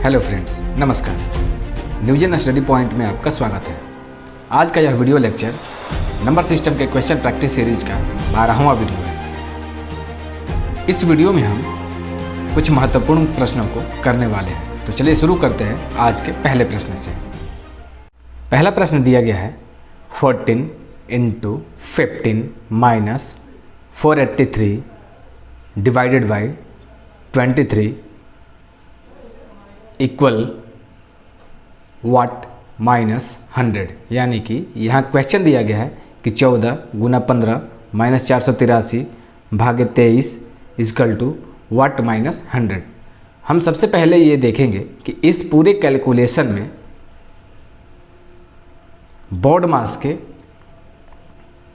Hello friends, नमस्कार। न्यूजन study point में आपका स्वागत है। आज का यह वीडियो लेक्चर नंबर सिस्टम के क्वेश्चन प्रैक्टिस सीरीज का 12वां वीडियो है। इस वीडियो में हम कुछ महत्वपूर्ण प्रश्नों को करने वाले हैं। तो चलिए शुरू करते हैं आज के पहले प्रश्न से। पहला प्रश्न दिया गया है 14 × 15 - 483 divided by 23 equal what minus 100। यानी कि यहाँ क्वेश्चन दिया गया है कि 14 × 15 - 483 भागे 23 इजकल टू वाट माइनस 100। हम सबसे पहले ये देखेंगे कि इस पूरे कैलकुलेशन में बॉड मास के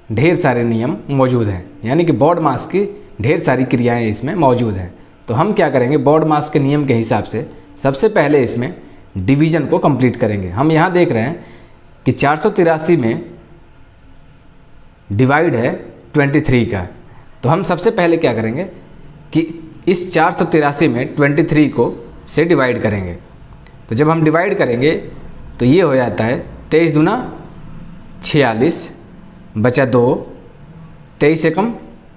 ढेर सारे नियम मौजूद हैं, यानी कि बॉड मास की ढेर सारी क्रियाएं इसमें मौजूद हैं। तो हम क्या करेंगे, बॉड मास के नियम के हिसाब से सबसे पहले इसमें डिवीज़न को कंप्लीट करेंगे। हम यहाँ देख रहे हैं कि 483 में डिवाइड है 23 का। तो हम सबसे पहले क्या करेंगे कि इस 483 में 23 को से डिवाइड करेंगे। तो जब हम डिवाइड करेंगे तो ये हो जाता है 23 दूना 46 बचा 2, 23 से कम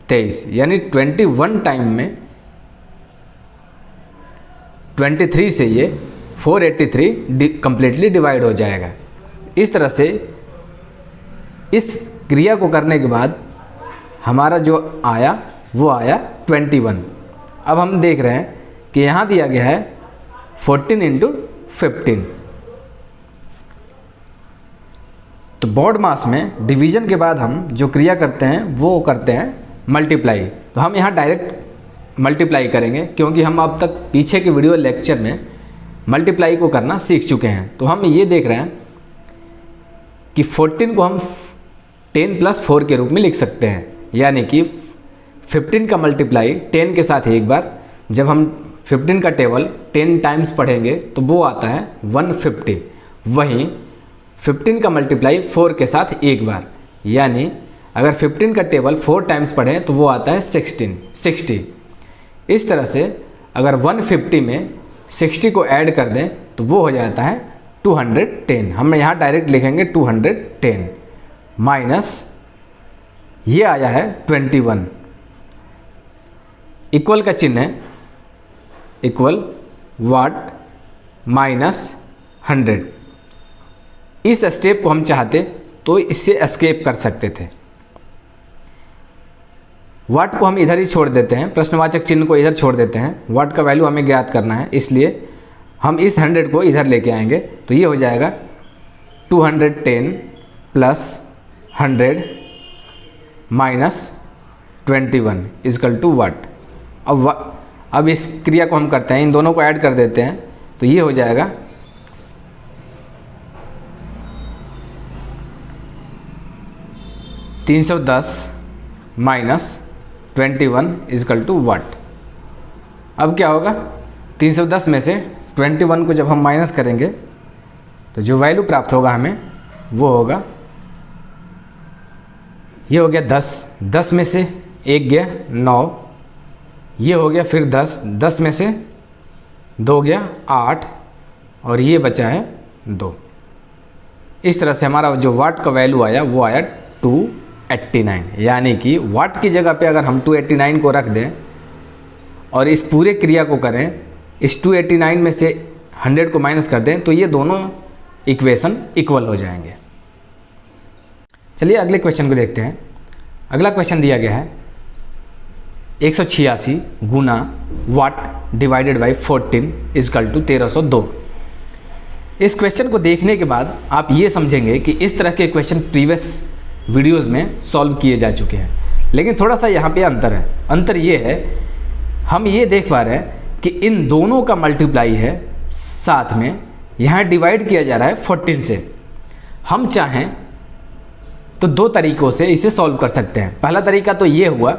23, यानी 21 टाइम में 23 से ये 483 कम्प्लीटली डिवाइड हो जाएगा। इस तरह से इस क्रिया को करने के बाद हमारा जो आया वो आया 21। अब हम देख रहे हैं कि यहाँ दिया गया है 14 × 15। तो बॉड मास में डिवीज़न के बाद हम जो क्रिया करते हैं वो करते हैं मल्टीप्लाई। तो हम यहाँ डायरेक्ट मल्टीप्लाई करेंगे, क्योंकि हम अब तक पीछे के वीडियो लेक्चर में मल्टीप्लाई को करना सीख चुके हैं। तो हम ये देख रहे हैं कि 14 को हम 10 + 4 के रूप में लिख सकते हैं, यानी कि 15 का मल्टीप्लाई 10 के साथ एक बार। जब हम 15 का टेबल 10 टाइम्स पढ़ेंगे तो वो आता है 150। वहीं 15 का मल्टीप्लाई 4 के साथ एक बार, यानी अगर 15 का टेबल 4 टाइम्स पढ़ें तो वो आता है 60। इस तरह से अगर 150 में 60 को ऐड कर दें तो वो हो जाता है 210। हम यहाँ डायरेक्ट लिखेंगे 210 माइनस ये आया है 21। इक्वल का चिन्ह है, इक्वल वाट माइनस 100। इस स्टेप को हम चाहते तो इससे एस्केप कर सकते थे। वाट को हम इधर ही छोड़ देते हैं, प्रश्नवाचक चिन्ह को इधर छोड़ देते हैं। वाट का वैल्यू हमें ज्ञात करना है, इसलिए हम इस 100 को इधर लेके आएंगे। तो ये हो जाएगा 210 + 100 माइनस 21 इजकल टू वाट। अब इस क्रिया को हम करते हैं, इन दोनों को ऐड कर देते हैं। तो ये हो जाएगा 310 माइनस 21 इजकल टू वाट। अब क्या होगा, 310 में से 21 को जब हम माइनस करेंगे तो जो वैल्यू प्राप्त होगा हमें वो होगा, ये हो गया 10 में से 1 गया 9, ये हो गया फिर 10 में से 2 गया 8, और ये बचा है 2। इस तरह से हमारा जो वाट का वैल्यू आया वो आया 289। यानी कि वाट की जगह पे अगर हम 289 को रख दें और इस पूरे क्रिया को करें, इस 289 में से 100 को माइनस कर दें तो ये दोनों इक्वेशन इक्वल हो जाएंगे। चलिए अगले क्वेश्चन को देखते हैं। अगला क्वेश्चन दिया गया है 186 गुना वाट डिवाइडेड बाई 14 इजकल टू 1302। इस क्वेश्चन को देखने के बाद आप ये समझेंगे कि इस तरह के क्वेश्चन प्रीवियस वीडियोस में सॉल्व किए जा चुके हैं, लेकिन थोड़ा सा यहाँ पे अंतर है। अंतर ये है, हम ये देख पा रहे हैं कि इन दोनों का मल्टीप्लाई है, साथ में यहाँ डिवाइड किया जा रहा है 14 से। हम चाहें तो 2 तरीक़ों से इसे सॉल्व कर सकते हैं। पहला तरीका तो ये हुआ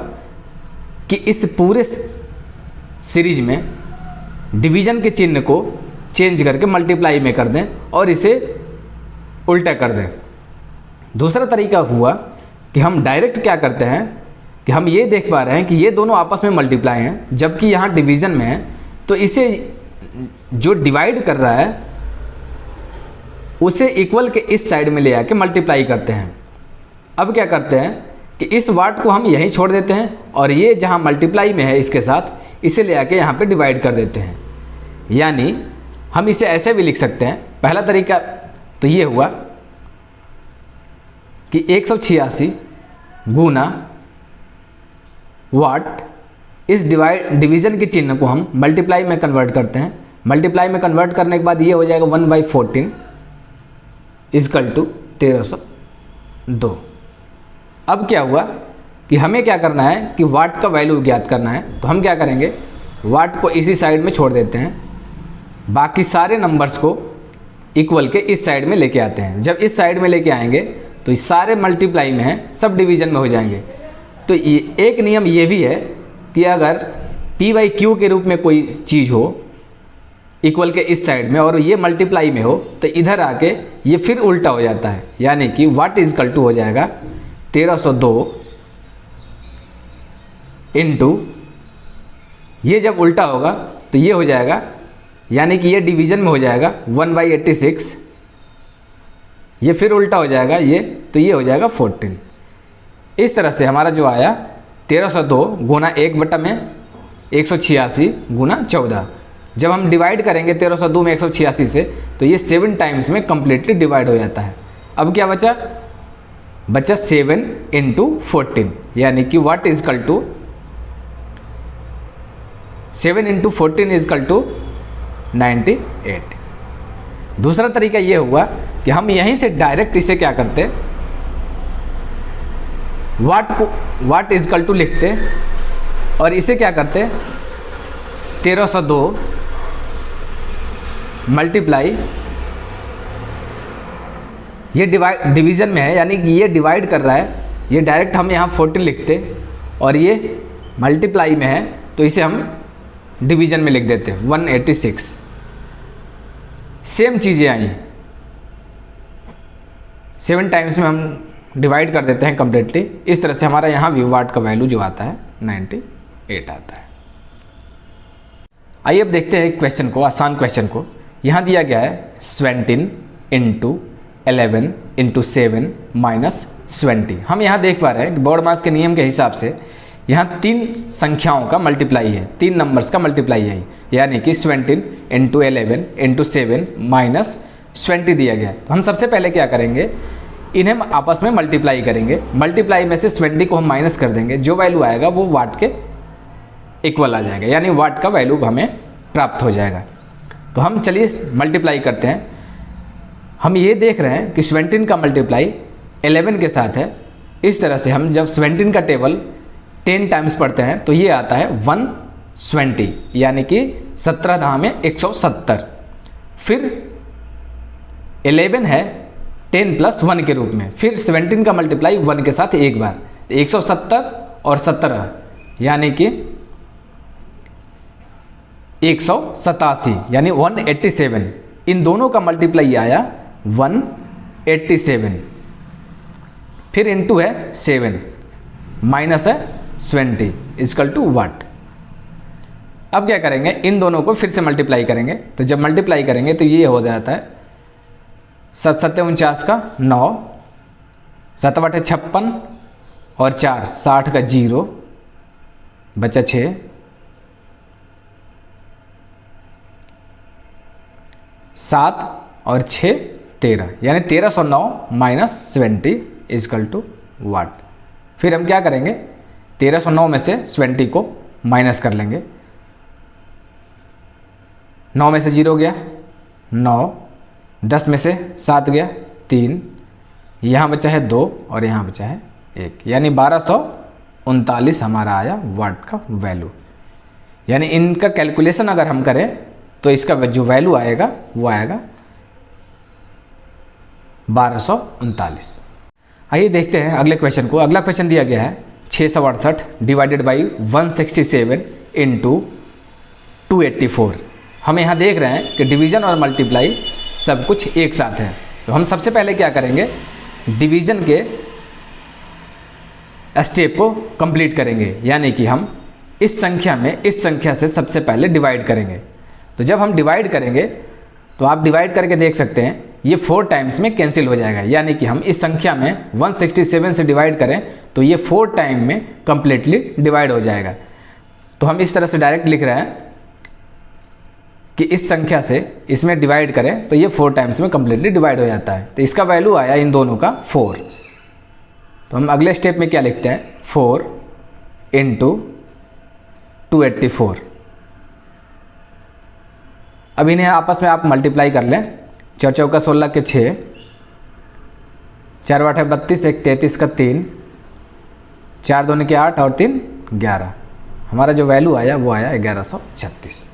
कि इस पूरे सीरीज में डिवीज़न के चिन्ह को चेंज करके मल्टीप्लाई में कर दें और इसे उल्टा कर दें। दूसरा तरीका हुआ कि हम डायरेक्ट क्या करते हैं कि हम ये देख पा रहे हैं कि ये दोनों आपस में मल्टीप्लाई हैं, जबकि यहाँ डिवीज़न में है, तो इसे जो डिवाइड कर रहा है उसे इक्वल के इस साइड में ले आके मल्टीप्लाई करते हैं। अब क्या करते हैं कि इस वाट को हम यहीं छोड़ देते हैं और ये जहाँ मल्टीप्लाई में है इसके साथ इसे ले आके यहाँ पे डिवाइड कर देते हैं। यानी हम इसे ऐसे भी लिख सकते हैं। पहला तरीका तो ये हुआ कि 186 गुना वाट, इस डिवीज़न के चिन्ह को हम मल्टीप्लाई में कन्वर्ट करते हैं। मल्टीप्लाई में कन्वर्ट करने के बाद ये हो जाएगा 1/14 इजकल टू 1302। अब क्या हुआ कि हमें क्या करना है कि वाट का वैल्यू ज्ञात करना है, तो हम क्या करेंगे, वाट को इसी साइड में छोड़ देते हैं, बाकी सारे नंबर्स को इक्वल के इस साइड में लेके आते हैं। जब इस साइड में लेके आएंगे तो सारे मल्टीप्लाई में हैं, सब डिवीज़न में हो जाएंगे। तो ये एक नियम ये भी है कि अगर P/Q के रूप में कोई चीज़ हो इक्वल के इस साइड में और ये मल्टीप्लाई में हो तो इधर आके ये फिर उल्टा हो जाता है। यानी कि वाट इजकल टू हो जाएगा 1302 इंटू, ये जब उल्टा होगा तो ये हो जाएगा, यानी कि ये डिवीज़न में हो जाएगा 1/86, ये फिर उल्टा हो जाएगा ये, तो ये हो जाएगा 14। इस तरह से हमारा जो आया 1302 गुना 1 में 186 गुना 14। जब हम डिवाइड करेंगे 1302 में 186 से तो ये 7 टाइम्स में कम्प्लीटली डिवाइड हो जाता है। अब क्या बचा 7 इंटू 14, यानी कि what is equal to 7 into 14 is equal to 98। दूसरा तरीका ये हुआ कि हम यहीं से डायरेक्ट इसे क्या करते, वाट इजकल टू लिखते और इसे क्या करते 1302 मल्टीप्लाई, ये डिवीज़न में है यानी कि ये डिवाइड कर रहा है, ये डायरेक्ट हम यहाँ 14 लिखते और ये मल्टीप्लाई में है तो इसे हम डिवीज़न में लिख देते 186। सेम चीज़ें आई, 7 टाइम्स में हम डिवाइड कर देते हैं कम्प्लीटली। इस तरह से हमारा यहाँ भी वाट का वैल्यू जो आता है 98 आता है। आइए अब देखते हैं एक क्वेश्चन को, आसान क्वेश्चन को। यहाँ दिया गया है 17 इंटू 11 इंटू 7 माइनस 20। हम यहाँ देख पा रहे हैं कि बोर्ड मास के नियम के हिसाब से यहाँ 3 संख्याओं का मल्टीप्लाई है, 3 नंबर्स का मल्टीप्लाई है, यानी कि 17 इंटू 11 इंटू 7 माइनस 20 दिया गया है। तो हम सबसे पहले क्या करेंगे, इन्हें हम आपस में मल्टीप्लाई करेंगे। मल्टीप्लाई में से 20 को हम माइनस कर देंगे, जो वैल्यू आएगा वो वाट के इक्वल आ जाएगा, यानी वाट का वैल्यू हमें प्राप्त हो जाएगा। तो हम चलिए मल्टीप्लाई करते हैं। हम ये देख रहे हैं कि 17 का मल्टीप्लाई 11 के साथ है। इस तरह से हम जब 17 का टेबल 10 टाइम्स पढ़ते हैं तो ये आता है 120, यानी कि 17 धाम में 170। फिर 11 है 10 प्लस 1 के रूप में, फिर 17 का मल्टीप्लाई 1 के साथ एक बार, 170 और 17, यानी कि 187, यानी 187। इन दोनों का मल्टीप्लाई आया 187। फिर इनटू है 7 माइनस है 20 इजकल टू वाट। अब क्या करेंगे, इन दोनों को फिर से मल्टीप्लाई करेंगे। तो जब मल्टीप्लाई करेंगे तो ये हो जाता है 7 7 49 का 9, 7 8 56 और 4 60 का 0 बचा 6, 7 और 6 13, यानी 1309 माइनस 20 इजकल टू वाट। फिर हम क्या करेंगे, 1309 में से 20 को माइनस कर लेंगे। 9 में से 0 गया 9, 10 में से 7 गया 3, यहाँ बचा है 2 और यहाँ बचा है 1, यानी 1239 हमारा आया वाट का वैल्यू। यानी इनका कैलकुलेशन अगर हम करें तो इसका जो वैल्यू आएगा वो आएगा 1239। आइए देखते हैं अगले क्वेश्चन को। अगला क्वेश्चन दिया गया है 668 डिवाइडेड बाई 167 इंटू 284। हम यहाँ देख रहे हैं कि डिवीज़न और मल्टीप्लाई सब कुछ एक साथ है। तो हम सबसे पहले क्या करेंगे, डिवीज़न के स्टेप को कंप्लीट करेंगे, यानी कि हम इस संख्या में इस संख्या से सबसे पहले डिवाइड करेंगे। तो जब हम डिवाइड करेंगे तो आप डिवाइड करके देख सकते हैं ये 4 टाइम्स में कैंसिल हो जाएगा, यानी कि हम इस संख्या में 167 से डिवाइड करें तो ये 4 टाइम में कंप्लीटली डिवाइड हो जाएगा। तो हम इस तरह से डायरेक्ट लिख रहे हैं कि इस संख्या से इसमें डिवाइड करें तो ये 4 टाइम्स में कंप्लीटली डिवाइड हो जाता है। तो इसका वैल्यू आया इन दोनों का 4। तो हम अगले स्टेप में क्या लिखते हैं, 4 × 284। अब इन्हें आपस में आप मल्टीप्लाई कर लें। 4 चौका 16 के 6, 4 8 32, 1 33 का 3, 4 2 के 8 और 3 11। हमारा जो वैल्यू आया वो आया 1136।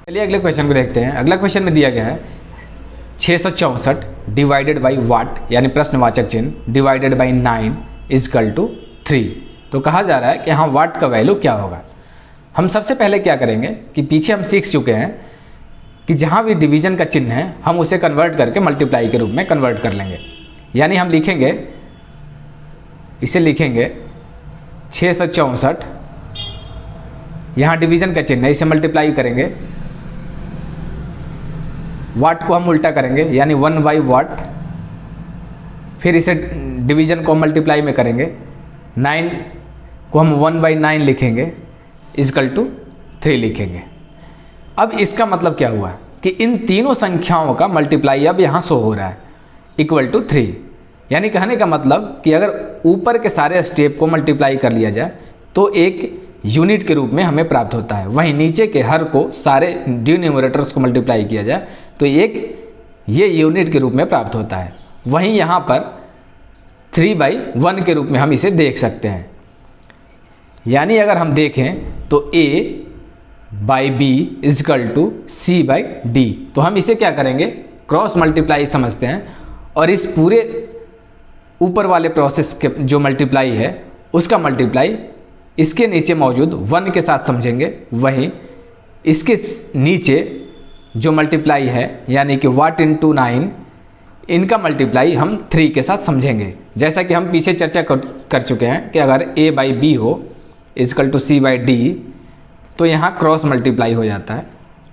चलिए अगले क्वेश्चन को देखते हैं। अगला क्वेश्चन में दिया गया है 664 डिवाइडेड बाई वाट, यानी प्रश्नवाचक चिन्ह, डिवाइडेड बाई 9 इजकल टू 3। तो कहा जा रहा है कि यहाँ वाट का वैल्यू क्या होगा। हम सबसे पहले क्या करेंगे कि पीछे हम सीख चुके हैं कि जहाँ भी डिवीजन का चिन्ह है हम उसे कन्वर्ट करके मल्टीप्लाई के रूप में कन्वर्ट कर लेंगे। यानी हम लिखेंगे, इसे लिखेंगे 664, यहाँ डिवीजन का चिन्ह है, इसे मल्टीप्लाई करेंगे, वाट को हम उल्टा करेंगे यानी 1 बाई वाट, फिर इसे डिवीजन को मल्टीप्लाई में करेंगे, 9 को हम 1 बाई 9 लिखेंगे इजकल टू 3 लिखेंगे। अब इसका मतलब क्या हुआ कि इन तीनों संख्याओं का मल्टीप्लाई अब यहाँ शो हो रहा है इक्वल टू 3। यानी कहने का मतलब कि अगर ऊपर के सारे स्टेप को मल्टीप्लाई कर लिया जाए तो एक यूनिट के रूप में हमें प्राप्त होता है, वहीं नीचे के हर को सारे डिनोमिनेटर्स को मल्टीप्लाई किया जाए तो एक ये यूनिट के रूप में प्राप्त होता है। वहीं यहाँ पर 3/1 के रूप में हम इसे देख सकते हैं। यानी अगर हम देखें तो a by B equal to C by D. तो हम इसे क्या करेंगे, क्रॉस मल्टीप्लाई समझते हैं और इस पूरे ऊपर वाले प्रोसेस के जो मल्टीप्लाई है उसका मल्टीप्लाई इसके नीचे मौजूद 1 के साथ समझेंगे, वहीं इसके नीचे जो मल्टीप्लाई है यानी कि वाट इंटू 9, इनका मल्टीप्लाई हम 3 के साथ समझेंगे। जैसा कि हम पीछे चर्चा कर चुके हैं कि अगर a बाई बी हो equal to C by D तो यहाँ क्रॉस मल्टीप्लाई हो जाता है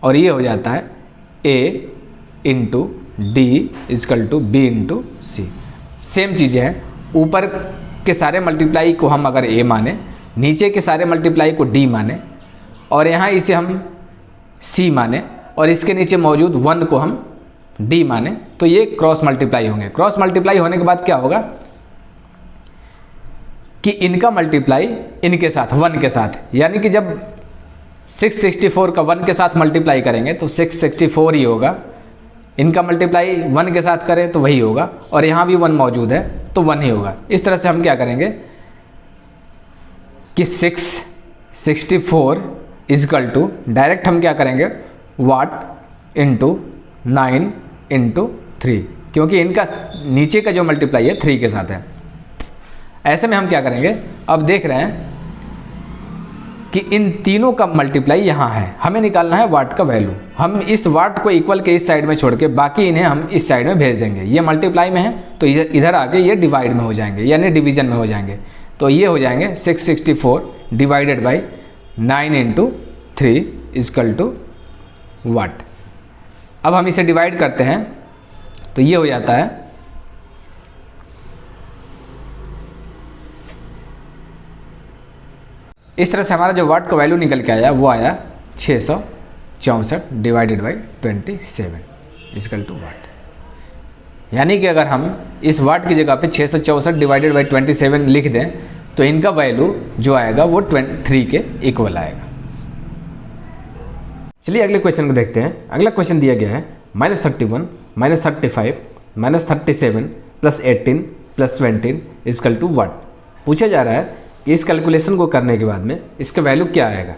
और ये हो जाता है a into D equal to B into C. Same चीज़ें हैं, ऊपर के सारे मल्टीप्लाई को हम अगर a माने, नीचे के सारे मल्टीप्लाई को d माने और यहाँ इसे हम c माने और इसके नीचे मौजूद 1 को हम d माने तो ये क्रॉस मल्टीप्लाई होंगे। क्रॉस मल्टीप्लाई होने के बाद क्या होगा कि इनका मल्टीप्लाई इनके साथ 1 के साथ, यानी कि जब 664 का 1 के साथ मल्टीप्लाई करेंगे तो 664 ही होगा, इनका मल्टीप्लाई 1 के साथ करें तो वही होगा और यहाँ भी 1 मौजूद है तो 1 ही होगा। इस तरह से हम क्या करेंगे कि 664 इजकल टू डायरेक्ट हम क्या करेंगे वाट इंटू 9 इंटू 3, क्योंकि इनका नीचे का जो मल्टीप्लाई है 3 के साथ है। ऐसे में हम क्या करेंगे, अब देख रहे हैं कि इन तीनों का मल्टीप्लाई यहाँ है, हमें निकालना है वाट का वैल्यू। हम इस वाट को इक्वल के इस साइड में छोड़ के बाकी इन्हें हम इस साइड में भेज देंगे। ये मल्टीप्लाई में है तो इधर आके ये डिवाइड में हो जाएंगे यानी डिवीजन में हो जाएंगे। तो ये हो जाएंगे 664 divided by 9 into 3 is equal to what. अब हम इसे डिवाइड करते हैं तो ये हो जाता है इस तरह से हमारा जो वाट का वैल्यू निकल के आया वो आया 664 डिवाइडेड बाई 27 इजकल टू वाट। यानी कि अगर हम इस वाट की जगह पे 664 डिवाइडेड बाई 27 लिख दें तो इनका वैल्यू जो आएगा वो 3 के इक्वल आएगा। चलिए अगले क्वेश्चन को देखते हैं। अगला क्वेश्चन दिया गया है -31 -35 -37 +18 +20 इजकल टू वाट। पूछा जा रहा है कि इस कैलकुलेशन को करने के बाद में इसका वैल्यू क्या आएगा।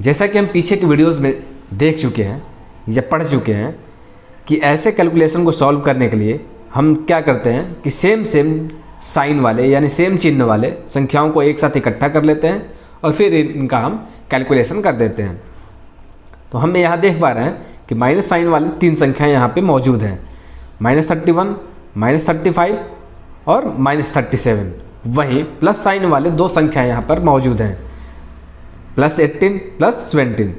जैसा कि हम पीछे की वीडियोस में देख चुके हैं या पढ़ चुके हैं कि ऐसे कैलकुलेशन को सॉल्व करने के लिए हम क्या करते हैं कि सेम साइन वाले यानी सेम चिन्ह वाले संख्याओं को एक साथ इकट्ठा कर लेते हैं और फिर इनका हम कैलकुलेशन कर देते हैं। तो हम यहाँ देख पा रहे हैं कि माइनस साइन वाले 3 संख्याएं यहाँ पे मौजूद हैं, -31 -35 और -37। वहीं प्लस साइन वाले 2 संख्याएं यहाँ पर मौजूद हैं, +18 +20।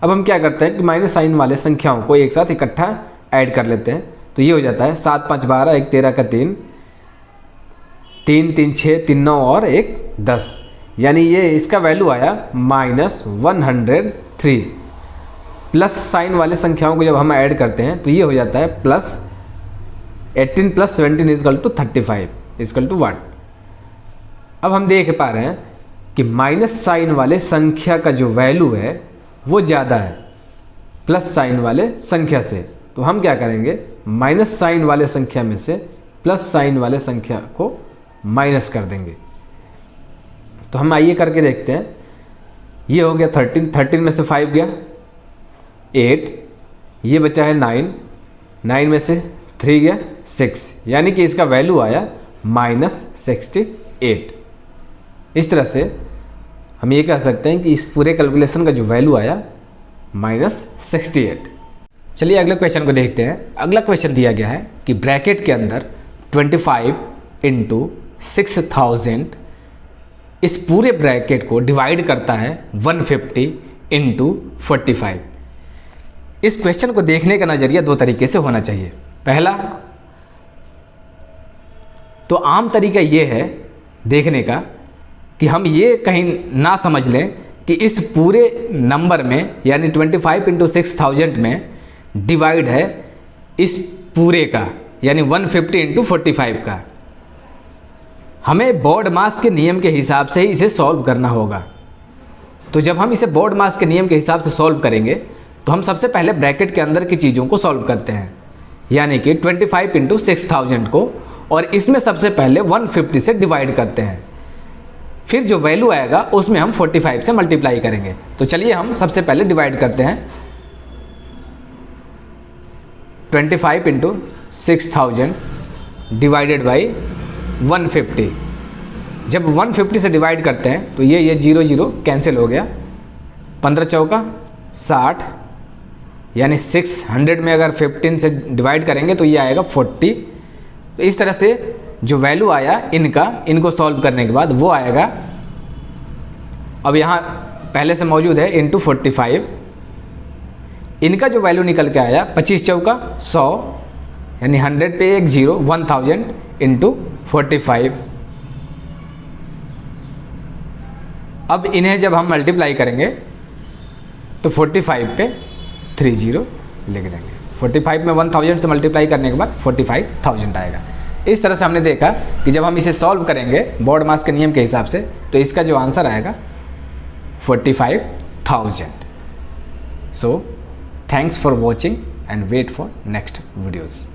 अब हम क्या करते हैं कि माइनस साइन वाले संख्याओं को एक साथ इकट्ठा ऐड कर लेते हैं। तो ये हो जाता है 7 5 12, 1 13 का 3, 3 3 6, 3 9 और 1 10, यानी ये इसका वैल्यू आया -103। प्लस साइन वाले संख्याओं को जब हम ऐड करते हैं तो ये हो जाता है +18 + 17 = 35 = 1। अब हम देख पा रहे हैं कि माइनस साइन वाले संख्या का जो वैल्यू है वो ज़्यादा है प्लस साइन वाले संख्या से। तो हम क्या करेंगे, माइनस साइन वाले संख्या में से प्लस साइन वाले संख्या को माइनस कर देंगे। तो हम आइए करके देखते हैं। ये हो गया 13, 13 में से 5 गया 8, ये बचा है 9, 9 में से 3 गया 6, यानी कि इसका वैल्यू आया -68। इस तरह से हम ये कह सकते हैं कि इस पूरे कैलकुलेशन का जो वैल्यू आया -68। चलिए अगले क्वेश्चन को देखते हैं। अगला क्वेश्चन दिया गया है कि ब्रैकेट के अंदर 25 × 6000 इस पूरे ब्रैकेट को डिवाइड करता है 150 × 45। इस क्वेश्चन को देखने का नज़रिया दो तरीके से होना चाहिए। पहला तो आम तरीका ये है देखने का कि हम ये कहीं ना समझ लें कि इस पूरे नंबर में यानी 25 × 6000 में डिवाइड है इस पूरे का यानी 150 × 45 का। हमें बोर्ड मास के नियम के हिसाब से ही इसे सॉल्व करना होगा। तो जब हम इसे बोर्ड मास के नियम के हिसाब से सॉल्व करेंगे तो हम सबसे पहले ब्रैकेट के अंदर की चीज़ों को सॉल्व करते हैं, यानी कि 25 × 6000 को, और इसमें सबसे पहले 150 से डिवाइड करते हैं। फिर जो वैल्यू आएगा उसमें हम 45 से मल्टीप्लाई करेंगे। तो चलिए हम सबसे पहले डिवाइड करते हैं 25 × 6000 डिवाइडेड बाई 150। जब 150 से डिवाइड करते हैं तो ये 0 0 कैंसिल हो गया, 15 चौका 60, यानी 600 में अगर 15 से डिवाइड करेंगे तो ये आएगा 40। तो इस तरह से जो वैल्यू आया इनको सॉल्व करने के बाद वो आएगा, अब यहाँ पहले से मौजूद है इंटू 45। इनका जो वैल्यू निकल के आया 25 चौका 100, यानी 100 पे एक 0, 1000 × 45। अब इन्हें जब हम मल्टीप्लाई करेंगे तो 45 पे 30 लिख देंगे। 45 में 1000 से मल्टीप्लाई करने के बाद 45,000 आएगा। इस तरह से हमने देखा कि जब हम इसे सॉल्व करेंगे बोर्ड मास के नियम के हिसाब से तो इसका जो आंसर आएगा 45,000। So thanks for watching and wait for next videos.